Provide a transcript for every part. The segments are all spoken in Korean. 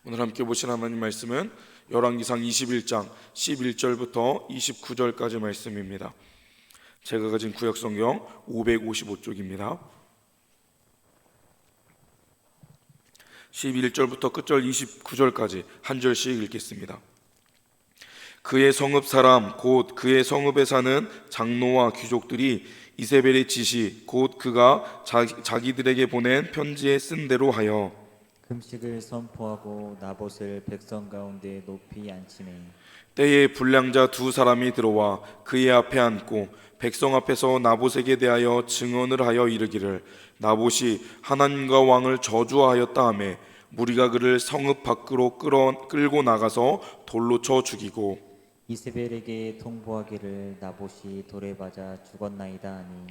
오늘 함께 보실 하나님 말씀은 열왕기상 21장 11절부터 29절까지 말씀입니다. 제가 가진 구약성경 555쪽입니다. 11절부터 끝절 29절까지 한 절씩 읽겠습니다. 그의 성읍 사람 곧 그의 성읍에 사는 장로와 귀족들이 이세벨의 지시 곧 그가 자기들에게 보낸 편지에 쓴 대로 하여 금식을 선포하고 나봇을 백성 가운데 높이 앉히네. 때에 불량자 두 사람이 들어와 그의 앞에 앉고 백성 앞에서 나봇에게 대하여 증언을 하여 이르기를 나봇이 하나님과 왕을 저주하였다 하매 무리가 그를 성읍 밖으로 끌고 나가서 돌로 쳐 죽이고 이세벨에게 통보하기를 나봇이 돌에 맞아 죽었나이다 하니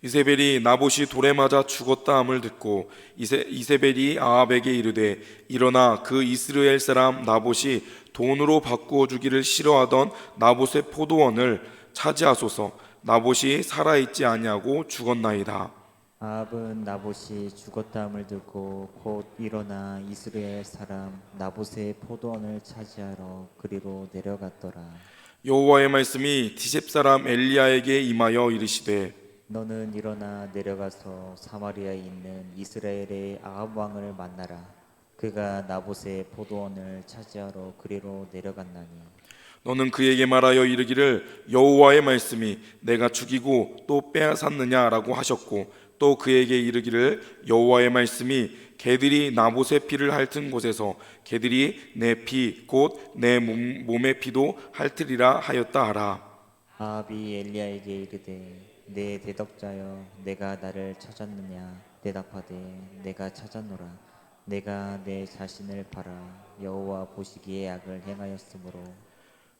이세벨이 나봇이 돌에 맞아 죽었다 함을 듣고 이세벨이 아합에게 이르되 일어나 그 이스라엘 사람 나봇이 돈으로 바꾸어 주기를 싫어하던 나봇의 포도원을 차지하소서. 나봇이 살아있지 아니하고 죽었나이다. 아합은 나봇이 죽었다 함을 듣고 곧 일어나 이스라엘 사람 나봇의 포도원을 차지하러 그리로 내려갔더라. 여호와의 말씀이 디셉 사람 엘리야에게 임하여 이르시되 너는 일어나 내려가서 사마리아에 있는 이스라엘의 아합 왕을 만나라. 그가 나봇의 포도원을 차지하러 그리로 내려갔나니 너는 그에게 말하여 이르기를 여호와의 말씀이 내가 죽이고 또 빼앗았느냐라고 하셨고 또 그에게 이르기를 여호와의 말씀이 개들이 나봇의 피를 핥은 곳에서 개들이 내 피 곧 내 몸의 피도 핥으리라 하였다 하라. 아합이 엘리야에게 이르되 내 대덕자여 내가 나를 찾았느냐 대답하되 내가 찾았노라. 내가 내 자신을 팔아 여호와 보시기에 악을 행하였으므로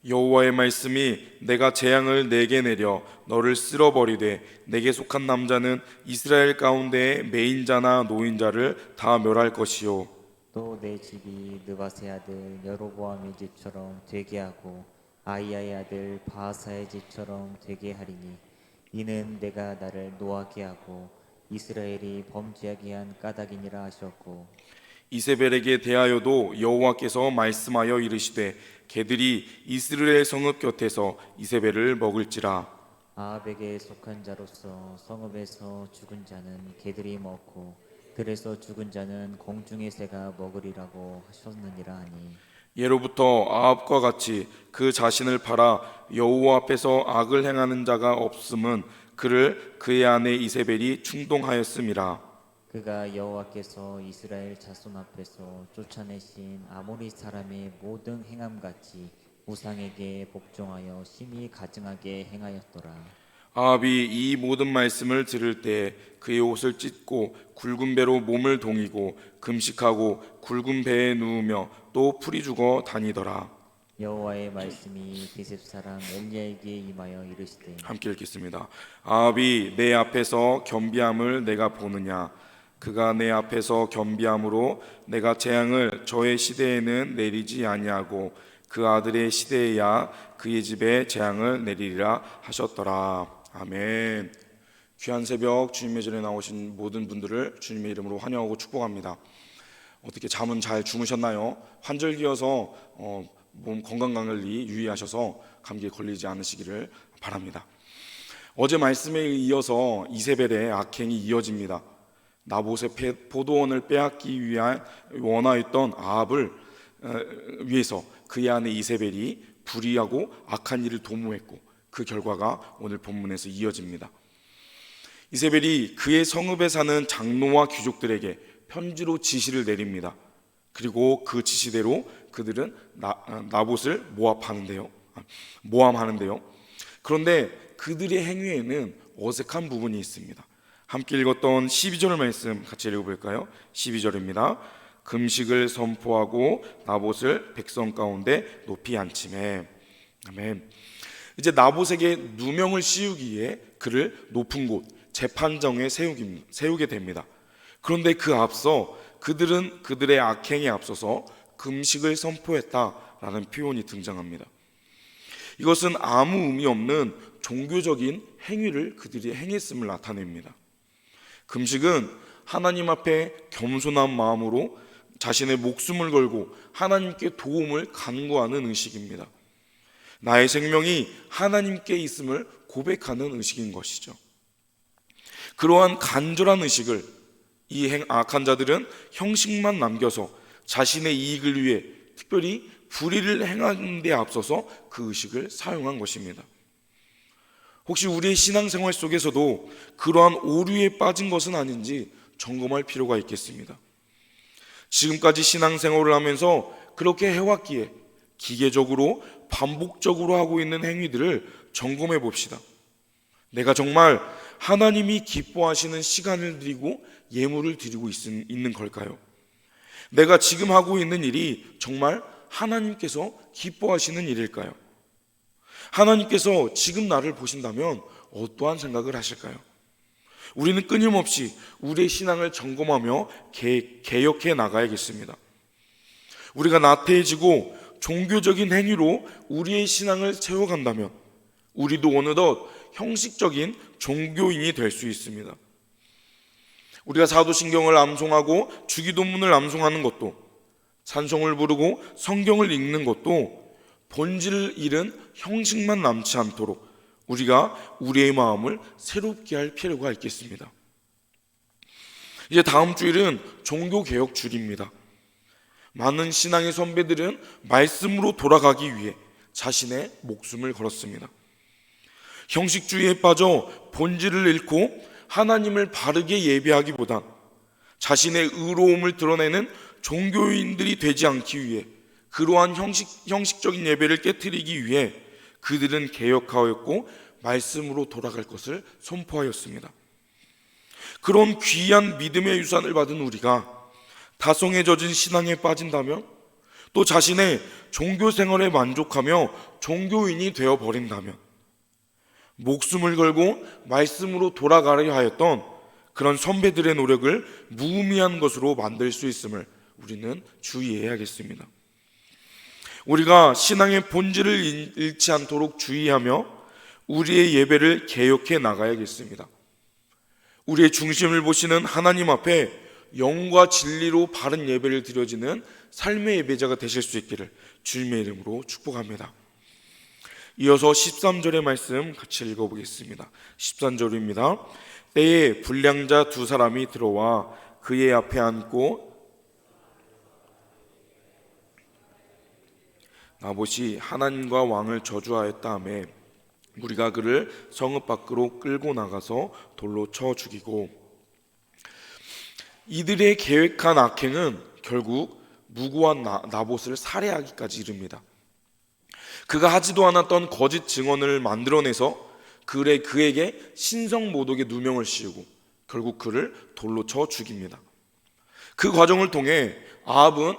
여호와의 말씀이 내가 재앙을 내게 내려 너를 쓸어버리되 내게 속한 남자는 이스라엘 가운데의 매인자나 노인자를 다 멸할 것이요 또 내 집이 느바세 아들 여로보암의 집처럼 되게 하고 아이야의 아들 바하사의 집처럼 되게 하리니 이는 내가 나를 노하게 하고 이스라엘이 범죄하게 한 까닭이니라 하셨고 이세벨에게 대하여도 여호와께서 말씀하여 이르시되 개들이 이스라엘 성읍 곁에서 이세벨을 먹을지라. 아합에게 속한 자로서 성읍에서 죽은 자는 개들이 먹고 들에서 죽은 자는 공중의 새가 먹으리라고 하셨느니라 하니 예로부터 아합과 같이 그 자신을 팔아 여호와 앞에서 악을 행하는 자가 없음은 그를 그의 아내 이세벨이 충동하였음이라. 그가 여호와께서 이스라엘 자손 앞에서 쫓아내신 아모리 사람의 모든 행함같이 우상에게 복종하여 심히 가증하게 행하였더라. 아합이 이 모든 말씀을 들을 때 그의 옷을 찢고 굵은 배로 몸을 동이고 금식하고 굵은 배에 누우며 또 풀이 죽어 다니더라. 여호와의 말씀이 디셉 사람 엘리야에게 임하여 이르시되 함께 읽겠습니다. 아합이 내 앞에서 겸비함을 내가 보느냐 그가 내 앞에서 겸비함으로 내가 재앙을 저의 시대에는 내리지 아니하고 그 아들의 시대에야 그의 집에 재앙을 내리리라 하셨더라. 아멘. 귀한 새벽 주님의 전에 나오신 모든 분들을 주님의 이름으로 환영하고 축복합니다. 어떻게 잠은 잘 주무셨나요? 환절기여서 몸 건강관리 유의하셔서 감기에 걸리지 않으시기를 바랍니다. 어제 말씀에 이어서 이세벨의 악행이 이어집니다. 나봇의 포도원을 빼앗기 위한 원하였던 아합을 위해서 그의 아내 이세벨이 불의하고 악한 일을 도모했고 그 결과가 오늘 본문에서 이어집니다. 이세벨이 그의 성읍에 사는 장로와 귀족들에게 편지로 지시를 내립니다. 그리고 그 지시대로 그들은 나봇을 모함하는데요. 그런데 그들의 행위에는 어색한 부분이 있습니다. 함께 읽었던 12절 말씀 같이 읽어볼까요? 12절입니다. 금식을 선포하고 나봇을 백성 가운데 높이 앉히매. 아멘. 이제 나봇에게 누명을 씌우기 위해 그를 높은 곳 재판정에 세우게 됩니다. 그런데 그 앞서 그들은 그들의 악행에 앞서서 금식을 선포했다라는 표현이 등장합니다. 이것은 아무 의미 없는 종교적인 행위를 그들이 행했음을 나타냅니다. 금식은 하나님 앞에 겸손한 마음으로 자신의 목숨을 걸고 하나님께 도움을 간구하는 의식입니다. 나의 생명이 하나님께 있음을 고백하는 의식인 것이죠. 그러한 간절한 의식을 이 악한 자들은 형식만 남겨서 자신의 이익을 위해 특별히 불의를 행하는 데 앞서서 그 의식을 사용한 것입니다. 혹시 우리의 신앙생활 속에서도 그러한 오류에 빠진 것은 아닌지 점검할 필요가 있겠습니다. 지금까지 신앙생활을 하면서 그렇게 해왔기에 기계적으로 반복적으로 하고 있는 행위들을 점검해 봅시다. 내가 정말 하나님이 기뻐하시는 시간을 드리고 예물을 드리고 있는 걸까요? 내가 지금 하고 있는 일이 정말 하나님께서 기뻐하시는 일일까요? 하나님께서 지금 나를 보신다면 어떠한 생각을 하실까요? 우리는 끊임없이 우리의 신앙을 점검하며 개혁해 나가야겠습니다. 우리가 나태해지고 종교적인 행위로 우리의 신앙을 채워간다면 우리도 어느덧 형식적인 종교인이 될 수 있습니다. 우리가 사도신경을 암송하고 주기도문을 암송하는 것도, 찬송을 부르고 성경을 읽는 것도 본질을 잃은 형식만 남지 않도록 우리가 우리의 마음을 새롭게 할 필요가 있겠습니다. 이제 다음 주일은 종교개혁 주일입니다. 많은 신앙의 선배들은 말씀으로 돌아가기 위해 자신의 목숨을 걸었습니다. 형식주의에 빠져 본질을 잃고 하나님을 바르게 예배하기보단 자신의 의로움을 드러내는 종교인들이 되지 않기 위해 그러한 형식적인 예배를 깨트리기 위해 그들은 개혁하였고 말씀으로 돌아갈 것을 선포하였습니다. 그런 귀한 믿음의 유산을 받은 우리가 다성에 젖은 신앙에 빠진다면, 또 자신의 종교 생활에 만족하며 종교인이 되어버린다면, 목숨을 걸고 말씀으로 돌아가려 하였던 그런 선배들의 노력을 무의미한 것으로 만들 수 있음을 우리는 주의해야겠습니다. 우리가 신앙의 본질을 잃지 않도록 주의하며 우리의 예배를 개혁해 나가야겠습니다. 우리의 중심을 보시는 하나님 앞에 영과 진리로 바른 예배를 드려지는 삶의 예배자가 되실 수 있기를 주님의 이름으로 축복합니다. 이어서 13절의 말씀 같이 읽어보겠습니다. 13절입니다. 때에 불량자 두 사람이 들어와 그의 앞에 앉고 나봇이 하나님과 왕을 저주하였다 하매 우리가 그를 성읍 밖으로 끌고 나가서 돌로 쳐 죽이고, 이들의 계획한 악행은 결국 무고한 나봇을 살해하기까지 이릅니다. 그가 하지도 않았던 거짓 증언을 만들어내서 그에게 신성모독의 누명을 씌우고 결국 그를 돌로 쳐 죽입니다. 그 과정을 통해 아합은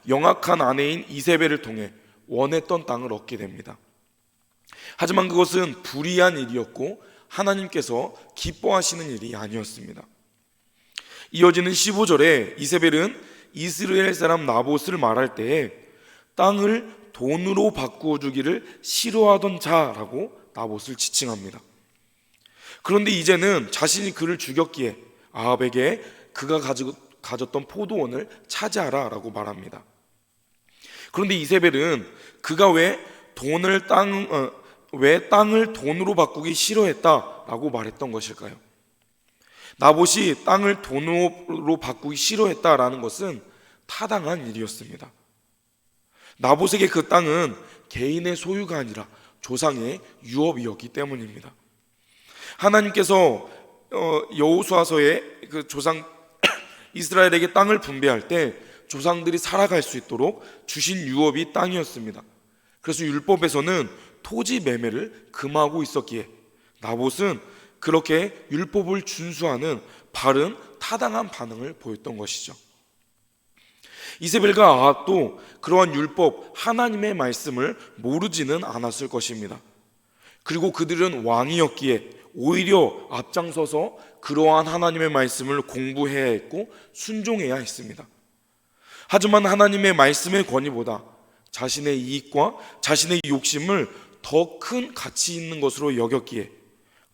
영악한 아내인 이세벨을 통해 원했던 땅을 얻게 됩니다. 하지만 그것은 불의한 일이었고 하나님께서 기뻐하시는 일이 아니었습니다. 이어지는 15절에 이세벨은 이스라엘 사람 나봇을 말할 때에 땅을 돈으로 바꾸어 주기를 싫어하던 자라고 나봇을 지칭합니다. 그런데 이제는 자신이 그를 죽였기에 아합에게 그가 가졌던 포도원을 차지하라 라고 말합니다. 그런데 이세벨은 그가 왜 땅을 돈으로 바꾸기 싫어했다라고 말했던 것일까요? 나봇이 땅을 돈으로 바꾸기 싫어했다라는 것은 타당한 일이었습니다. 나봇에게 그 땅은 개인의 소유가 아니라 조상의 유업이었기 때문입니다. 하나님께서 여호수아서에 그 조상 이스라엘에게 땅을 분배할 때 조상들이 살아갈 수 있도록 주신 유업이 땅이었습니다. 그래서 율법에서는 토지 매매를 금하고 있었기에 나봇은 그렇게 율법을 준수하는 바른 타당한 반응을 보였던 것이죠. 이세벨과 아합도 그러한 율법 하나님의 말씀을 모르지는 않았을 것입니다. 그리고 그들은 왕이었기에 오히려 앞장서서 그러한 하나님의 말씀을 공부해야 했고 순종해야 했습니다. 하지만 하나님의 말씀의 권위보다 자신의 이익과 자신의 욕심을 더 큰 가치 있는 것으로 여겼기에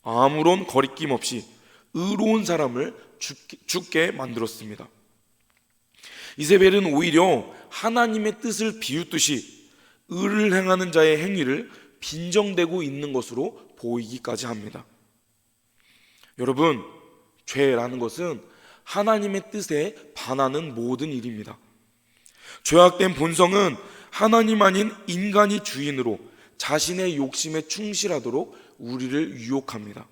아무런 거리낌 없이 의로운 사람을 죽게 만들었습니다. 이세벨은 오히려 하나님의 뜻을 비웃듯이 의를 행하는 자의 행위를 빈정대고 있는 것으로 보이기까지 합니다. 여러분, 죄라는 것은 하나님의 뜻에 반하는 모든 일입니다. 죄악된 본성은 하나님 아닌 인간이 주인으로 자신의 욕심에 충실하도록 우리를 유혹합니다.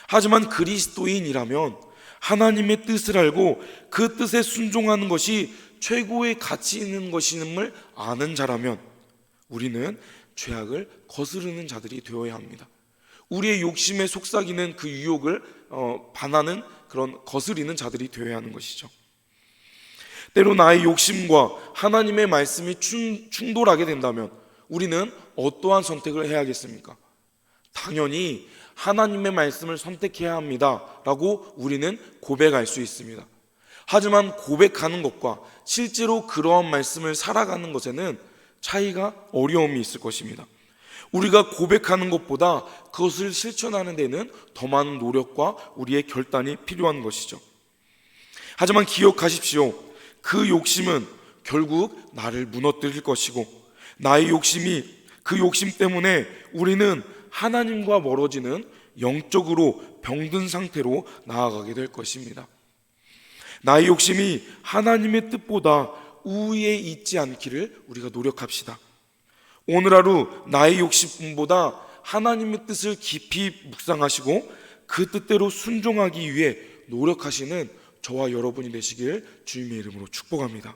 하지만 그리스도인이라면 하나님의 뜻을 알고 그 뜻에 순종하는 것이 최고의 가치 있는 것임을 아는 자라면 우리는 죄악을 거스르는 자들이 되어야 합니다. 우리의 욕심에 속삭이는 그 유혹을 반하는 그런 거스리는 자들이 되어야 하는 것이죠. 때로 나의 욕심과 하나님의 말씀이 충돌하게 된다면 우리는 어떠한 선택을 해야겠습니까? 당연히 하나님의 말씀을 선택해야 합니다 라고 우리는 고백할 수 있습니다. 하지만 고백하는 것과 실제로 그러한 말씀을 살아가는 것에는 차이가 어려움이 있을 것입니다. 우리가 고백하는 것보다 그것을 실천하는 데는 더 많은 노력과 우리의 결단이 필요한 것이죠. 하지만 기억하십시오. 그 욕심은 결국 나를 무너뜨릴 것이고 나의 욕심이 그 욕심 때문에 우리는 하나님과 멀어지는 영적으로 병든 상태로 나아가게 될 것입니다. 나의 욕심이 하나님의 뜻보다 우위에 있지 않기를 우리가 노력합시다. 오늘 하루 나의 욕심보다 하나님의 뜻을 깊이 묵상하시고 그 뜻대로 순종하기 위해 노력하시는 저와 여러분이 되시길 주님의 이름으로 축복합니다.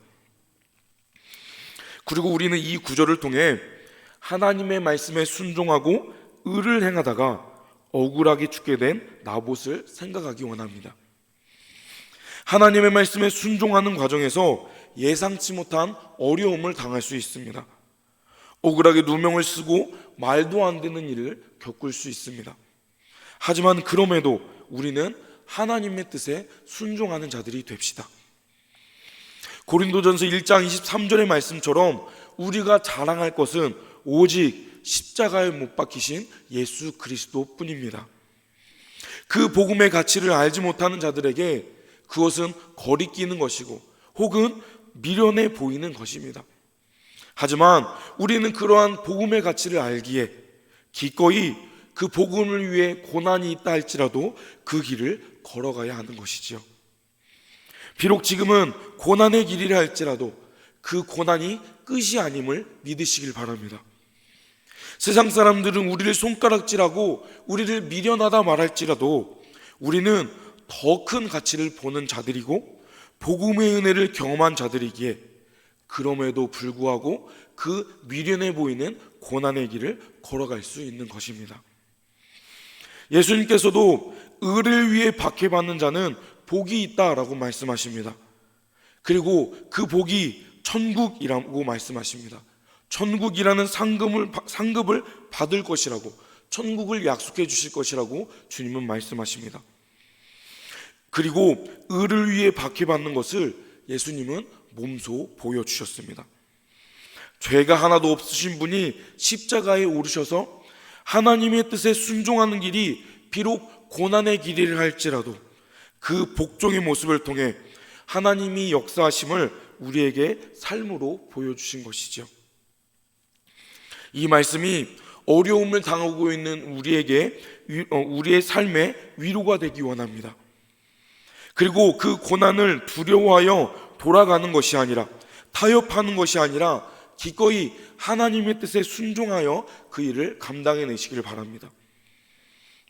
그리고 우리는 이 구절을 통해 하나님의 말씀에 순종하고 의를 행하다가 억울하게 죽게 된 나봇을 생각하기 원합니다. 하나님의 말씀에 순종하는 과정에서 예상치 못한 어려움을 당할 수 있습니다. 억울하게 누명을 쓰고 말도 안 되는 일을 겪을 수 있습니다. 하지만 그럼에도 우리는 하나님의 뜻에 순종하는 자들이 됩시다. 고린도전서 1장 23절의 말씀처럼 우리가 자랑할 것은 오직 십자가에 못 박히신 예수 그리스도 뿐입니다. 그 복음의 가치를 알지 못하는 자들에게 그것은 거리끼는 것이고 혹은 미련해 보이는 것입니다. 하지만 우리는 그러한 복음의 가치를 알기에 기꺼이 그 복음을 위해 고난이 있다 할지라도 그 길을 걸어가야 하는 것이지요. 비록 지금은 고난의 길이라 할지라도 그 고난이 끝이 아님을 믿으시길 바랍니다. 세상 사람들은 우리를 손가락질하고 우리를 미련하다 말할지라도 우리는 더 큰 가치를 보는 자들이고 복음의 은혜를 경험한 자들이기에 그럼에도 불구하고 그 미련해 보이는 고난의 길을 걸어갈 수 있는 것입니다. 예수님께서도 의를 위해 박해받는 자는 복이 있다라고 말씀하십니다. 그리고 그 복이 천국이라고 말씀하십니다. 천국이라는 상급을 받을 것이라고, 천국을 약속해 주실 것이라고 주님은 말씀하십니다. 그리고 의를 위해 박해받는 것을 예수님은 몸소 보여주셨습니다. 죄가 하나도 없으신 분이 십자가에 오르셔서 하나님의 뜻에 순종하는 길이 비록 고난의 길이라 할지라도 그 복종의 모습을 통해 하나님이 역사하심을 우리에게 삶으로 보여주신 것이죠. 이 말씀이 어려움을 당하고 있는 우리에게 우리의 삶에 위로가 되기 원합니다. 그리고 그 고난을 두려워하여 돌아가는 것이 아니라 타협하는 것이 아니라 기꺼이 하나님의 뜻에 순종하여 그 일을 감당해내시기를 바랍니다.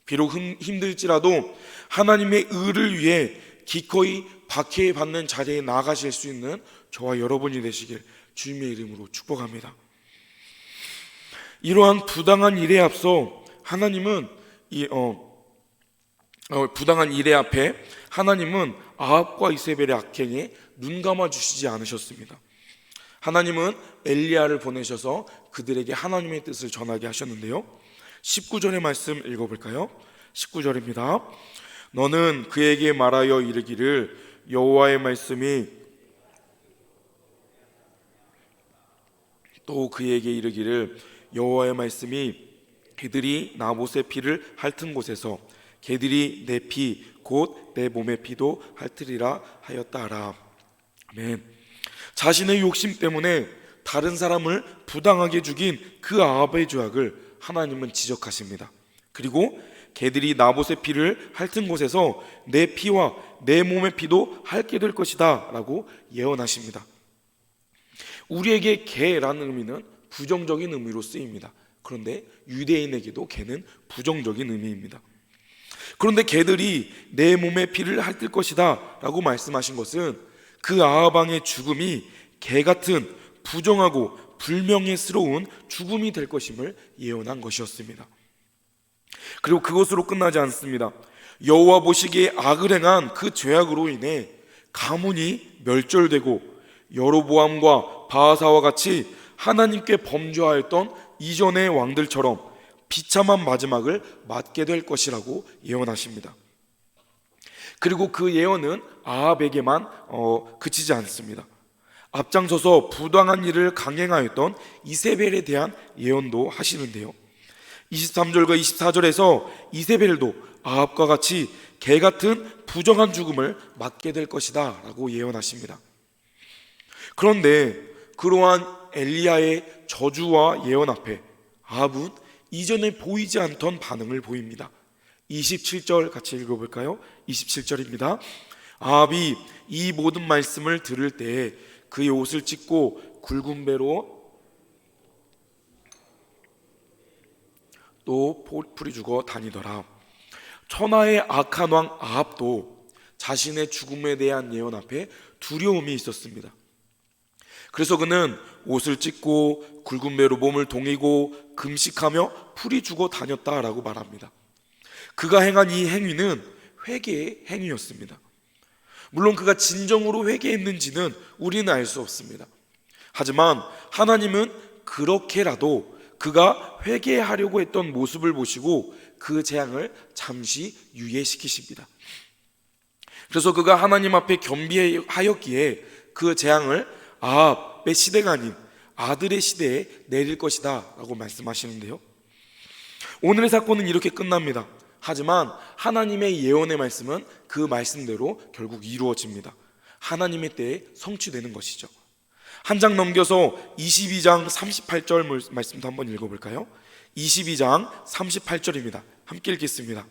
비록 힘들지라도 하나님의 의를 위해 기꺼이 박해받는 자리에 나아가실 수 있는 저와 여러분이 되시길 주님의 이름으로 축복합니다. 이러한 부당한 일에 앞서 하나님은 부당한 일에 앞에 하나님은 아합과 이세벨의 악행에 눈 감아 주시지 않으셨습니다. 하나님은 엘리야를 보내셔서 그들에게 하나님의 뜻을 전하게 하셨는데요. 19절의 말씀 읽어볼까요? 19절입니다. 너는 그에게 말하여 이르기를 여호와의 말씀이 또 그에게 이르기를 여호와의 말씀이 개들이 나봇의 피를 핥은 곳에서 개들이 내 피 곧 내 몸의 피도 핥으리라 하였다 하라. 아멘. 자신의 욕심 때문에 다른 사람을 부당하게 죽인 그 아합의 죄악을 하나님은 지적하십니다. 그리고 개들이 나봇의 피를 핥은 곳에서 내 피와 내 몸의 피도 핥게 될 것이다 라고 예언하십니다. 우리에게 개라는 의미는 부정적인 의미로 쓰입니다. 그런데 유대인에게도 개는 부정적인 의미입니다. 그런데 개들이 내 몸의 피를 핥을 것이다 라고 말씀하신 것은 그 아합 왕의 죽음이 개 같은 부정하고 불명예스러운 죽음이 될 것임을 예언한 것이었습니다. 그리고 그것으로 끝나지 않습니다. 여호와 보시기에 악을 행한 그 죄악으로 인해 가문이 멸절되고 여로보암과 바하사와 같이 하나님께 범죄하였던 이전의 왕들처럼 비참한 마지막을 맞게 될 것이라고 예언하십니다. 그리고 그 예언은 아합에게만 그치지 않습니다. 앞장서서 부당한 일을 강행하였던 이세벨에 대한 예언도 하시는데요. 23절과 24절에서 이세벨도 아합과 같이 개 같은 부정한 죽음을 맞게 될 것이다 라고 예언하십니다. 그런데 그러한 엘리야의 저주와 예언 앞에 아합은 이전에 보이지 않던 반응을 보입니다. 27절 같이 읽어볼까요? 27절입니다. 아합이 이 모든 말씀을 들을 때에 그의 옷을 찢고 굵은 배로 또 풀이 죽어 다니더라. 천하의 악한 왕 아합도 자신의 죽음에 대한 예언 앞에 두려움이 있었습니다. 그래서 그는 옷을 찢고 굵은 배로 몸을 동이고 금식하며 풀이 죽어 다녔다라고 말합니다. 그가 행한 이 행위는 회개의 행위였습니다. 물론 그가 진정으로 회개했는지는 우리는 알 수 없습니다. 하지만 하나님은 그렇게라도 그가 회개하려고 했던 모습을 보시고 그 재앙을 잠시 유예시키십니다. 그래서 그가 하나님 앞에 겸비하였기에 그 재앙을 아합의 시대가 아닌 아들의 시대에 내릴 것이다 라고 말씀하시는데요. 오늘의 사건은 이렇게 끝납니다. 하지만 하나님의 예언의 말씀은 그 말씀대로 결국 이루어집니다. 하나님의 때에 성취되는 것이죠. 한 장 넘겨서 22장 38절 말씀도 한번 읽어볼까요? 22장 38절입니다. 함께 읽겠습니다.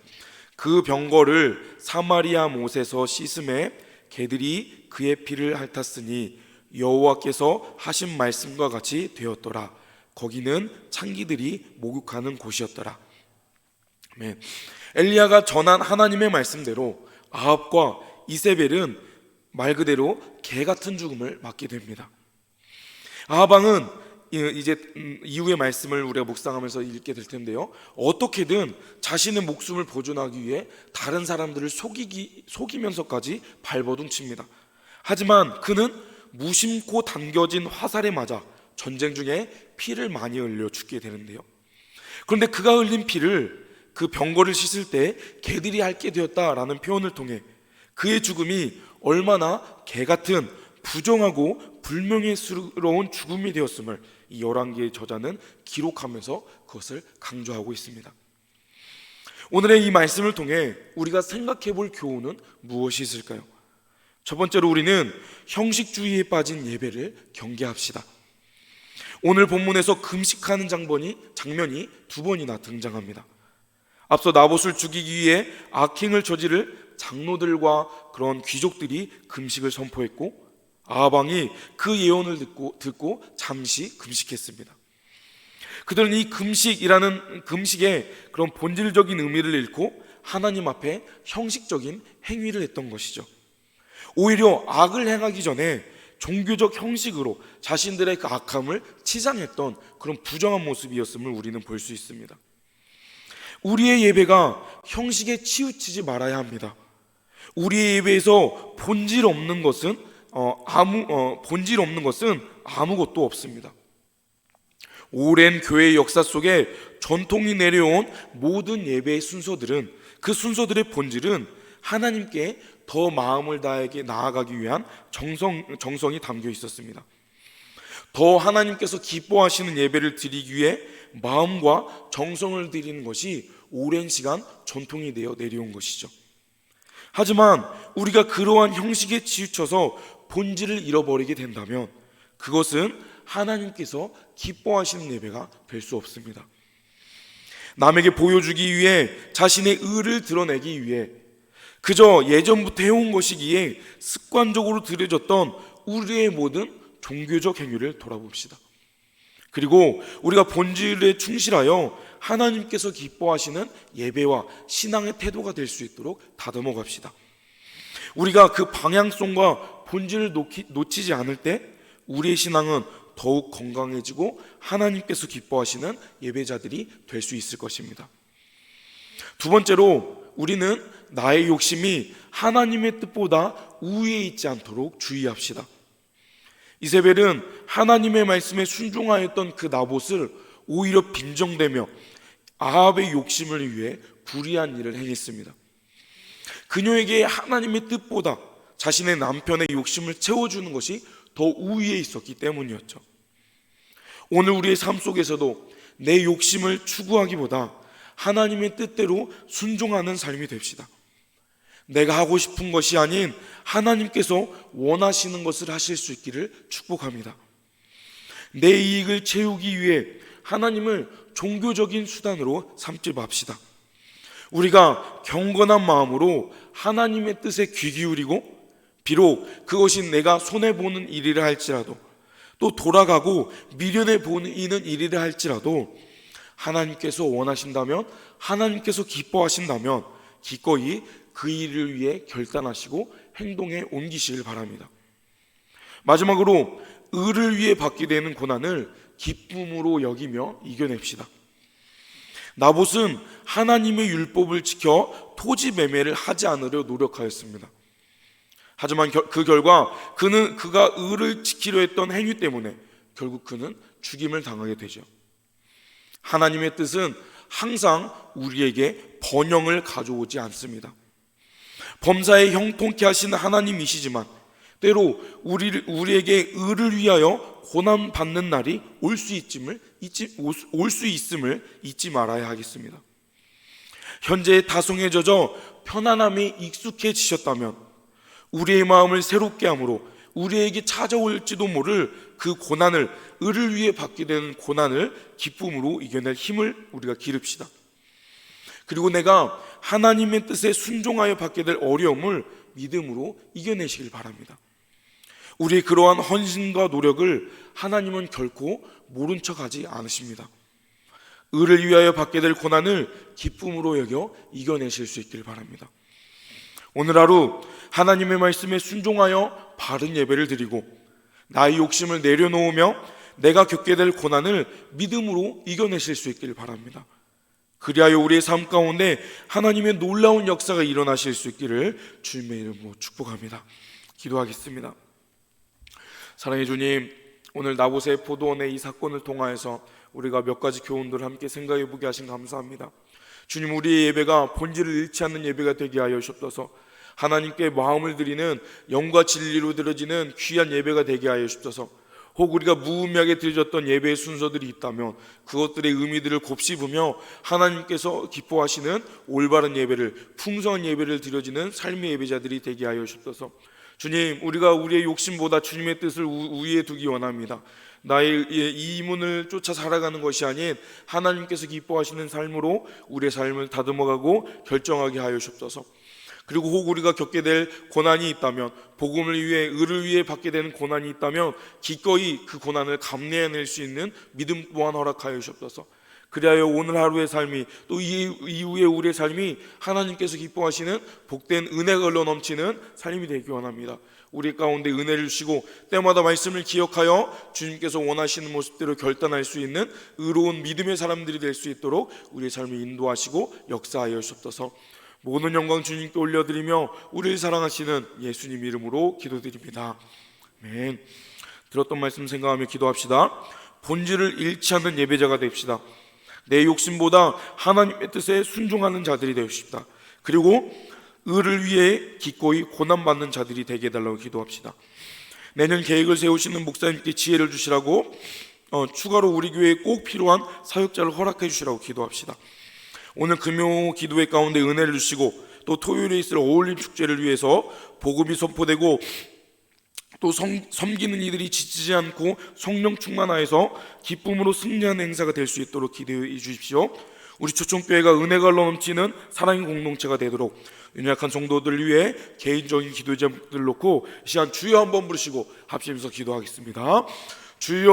그 병거를 사마리아 못에서 씻음에 개들이 그의 피를 핥았으니 여호와께서 하신 말씀과 같이 되었더라. 거기는 창기들이 목욕하는 곳이었더라. 아멘. 엘리야가 전한 하나님의 말씀대로 아합과 이세벨은 말 그대로 개 같은 죽음을 맞게 됩니다. 아합 왕은 이제 이후의 말씀을 우리가 묵상하면서 읽게 될 텐데요, 어떻게든 자신의 목숨을 보존하기 위해 다른 사람들을 속이면서까지 발버둥칩니다. 하지만 그는 무심코 당겨진 화살에 맞아 전쟁 중에 피를 많이 흘려 죽게 되는데요. 그런데 그가 흘린 피를 그 병거를 씻을 때 개들이 핥게 되었다라는 표현을 통해 그의 죽음이 얼마나 개 같은 부정하고 불명예스러운 죽음이 되었음을 이 열왕기의 저자는 기록하면서 그것을 강조하고 있습니다. 오늘의 이 말씀을 통해 우리가 생각해 볼 교훈은 무엇이 있을까요? 첫 번째로 우리는 형식주의에 빠진 예배를 경계합시다. 오늘 본문에서 금식하는 장면이 두 번이나 등장합니다. 앞서 나봇을 죽이기 위해 악행을 저지를 장로들과 그런 귀족들이 금식을 선포했고 아합 왕이 그 예언을 듣고 잠시 금식했습니다. 그들은 이 금식의 그런 본질적인 의미를 잃고 하나님 앞에 형식적인 행위를 했던 것이죠. 오히려 악을 행하기 전에 종교적 형식으로 자신들의 그 악함을 치장했던 그런 부정한 모습이었음을 우리는 볼 수 있습니다. 우리의 예배가 형식에 치우치지 말아야 합니다. 우리의 예배에서 본질 없는 것은 아무것도 없습니다. 오랜 교회의 역사 속에 전통이 내려온 모든 예배의 순서들은, 그 순서들의 본질은 하나님께 더 마음을 다하게 나아가기 위한 정성이 담겨 있었습니다. 더 하나님께서 기뻐하시는 예배를 드리기 위해 마음과 정성을 드리는 것이 오랜 시간 전통이 되어 내려온 것이죠. 하지만 우리가 그러한 형식에 치우쳐서 본질을 잃어버리게 된다면 그것은 하나님께서 기뻐하시는 예배가 될 수 없습니다. 남에게 보여주기 위해, 자신의 의를 드러내기 위해, 그저 예전부터 해온 것이기에 습관적으로 드려졌던 우리의 모든 종교적 행위를 돌아봅시다. 그리고 우리가 본질에 충실하여 하나님께서 기뻐하시는 예배와 신앙의 태도가 될 수 있도록 다듬어 갑시다. 우리가 그 방향성과 본질을 놓치지 않을 때 우리의 신앙은 더욱 건강해지고 하나님께서 기뻐하시는 예배자들이 될 수 있을 것입니다. 두 번째로, 우리는 나의 욕심이 하나님의 뜻보다 우위에 있지 않도록 주의합시다. 이세벨은 하나님의 말씀에 순종하였던 그 나봇을 오히려 빈정대며 아합의 욕심을 위해 불의한 일을 행했습니다. 그녀에게 하나님의 뜻보다 자신의 남편의 욕심을 채워주는 것이 더 우위에 있었기 때문이었죠. 오늘 우리의 삶 속에서도 내 욕심을 추구하기보다 하나님의 뜻대로 순종하는 삶이 됩시다. 내가 하고 싶은 것이 아닌 하나님께서 원하시는 것을 하실 수 있기를 축복합니다. 내 이익을 채우기 위해 하나님을 종교적인 수단으로 삼지 맙시다. 우리가 경건한 마음으로 하나님의 뜻에 귀 기울이고, 비록 그것이 내가 손해보는 일이라 할지라도, 또 돌아가고 미련해 보이는 일이라 할지라도 하나님께서 원하신다면, 하나님께서 기뻐하신다면 기꺼이 그 일을 위해 결단하시고 행동에 옮기시길 바랍니다. 마지막으로, 의를 위해 받게 되는 고난을 기쁨으로 여기며 이겨냅시다. 나봇은 하나님의 율법을 지켜 토지 매매를 하지 않으려 노력하였습니다. 하지만 그 결과 그가 의를 지키려 했던 행위 때문에 결국 그는 죽임을 당하게 되죠. 하나님의 뜻은 항상 우리에게 번영을 가져오지 않습니다. 범사에 형통케 하시는 하나님이시지만 때로 우리에게 의를 위하여 고난 받는 날이 올 수 있음을 잊지 말아야 하겠습니다. 현재의 다송에 젖어 편안함에 익숙해지셨다면 우리의 마음을 새롭게 함으로 우리에게 찾아올지도 모를 그 고난을, 의를 위해 받게 되는 고난을 기쁨으로 이겨낼 힘을 우리가 기릅시다. 그리고 내가 하나님의 뜻에 순종하여 받게 될 어려움을 믿음으로 이겨내시길 바랍니다. 우리의 그러한 헌신과 노력을 하나님은 결코 모른 척하지 않으십니다. 의를 위하여 받게 될 고난을 기쁨으로 여겨 이겨내실 수 있길 바랍니다. 오늘 하루 하나님의 말씀에 순종하여 바른 예배를 드리고 나의 욕심을 내려놓으며 내가 겪게 될 고난을 믿음으로 이겨내실 수 있길 바랍니다. 그리하여 우리의 삶 가운데 하나님의 놀라운 역사가 일어나실 수 있기를 주님의 이름으로 축복합니다. 기도하겠습니다. 사랑의 주님, 오늘 나봇의 포도원의 이 사건을 통하여서 우리가 몇 가지 교훈들을 함께 생각해 보게 하신 감사합니다. 주님, 우리의 예배가 본질을 잃지 않는 예배가 되게 하여 주옵소서. 하나님께 마음을 드리는 영과 진리로 드려지는 귀한 예배가 되게 하여 주옵소서. 혹 우리가 무의미하게 드려졌던 예배의 순서들이 있다면 그것들의 의미들을 곱씹으며 하나님께서 기뻐하시는 올바른 예배를, 풍성한 예배를 드려지는 삶의 예배자들이 되게 하여 주옵소서. 주님, 우리가 우리의 욕심보다 주님의 뜻을 우위에 두기 원합니다. 나의 이문을 쫓아 살아가는 것이 아닌 하나님께서 기뻐하시는 삶으로 우리의 삶을 다듬어가고 결정하게 하여 주옵소서. 그리고 혹 우리가 겪게 될 고난이 있다면, 복음을 위해, 의를 위해 받게 되는 고난이 있다면 기꺼이 그 고난을 감내해낼 수 있는 믿음 또한 허락하여 주옵소서. 그리하여 오늘 하루의 삶이, 또 이후의 우리의 삶이 하나님께서 기뻐하시는 복된 은혜가 흘러 넘치는 삶이 되기 원합니다. 우리 가운데 은혜를 주시고 때마다 말씀을 기억하여 주님께서 원하시는 모습대로 결단할 수 있는 의로운 믿음의 사람들이 될 수 있도록 우리의 삶을 인도하시고 역사하여 주옵소서. 모든 영광 주님께 올려드리며 우리를 사랑하시는 예수님 이름으로 기도드립니다. 아멘. 들었던 말씀 생각하며 기도합시다. 본질을 잃지 않는 예배자가 됩시다. 내 욕심보다 하나님의 뜻에 순종하는 자들이 되십시다. 그리고 의를 위해 기꺼이 고난받는 자들이 되게 해달라고 기도합시다. 내년 계획을 세우시는 목사님께 지혜를 주시라고, 추가로 우리 교회에 꼭 필요한 사역자를 허락해 주시라고 기도합시다. 오늘 금요 기도회 가운데 은혜를 주시고 또 토요일에 있을 어울림 축제를 위해서 복음이 선포되고 또 섬기는 이들이 지치지 않고 성령 충만하여서 기쁨으로 승리하는 행사가 될 수 있도록 기도해 주십시오. 우리 초청교회가 은혜가 넘치는 사랑의 공동체가 되도록 연약한 성도들을 위해 개인적인 기도 제목들 놓고 이 시간 주여 한번 부르시고 합심해서 기도하겠습니다. 주여.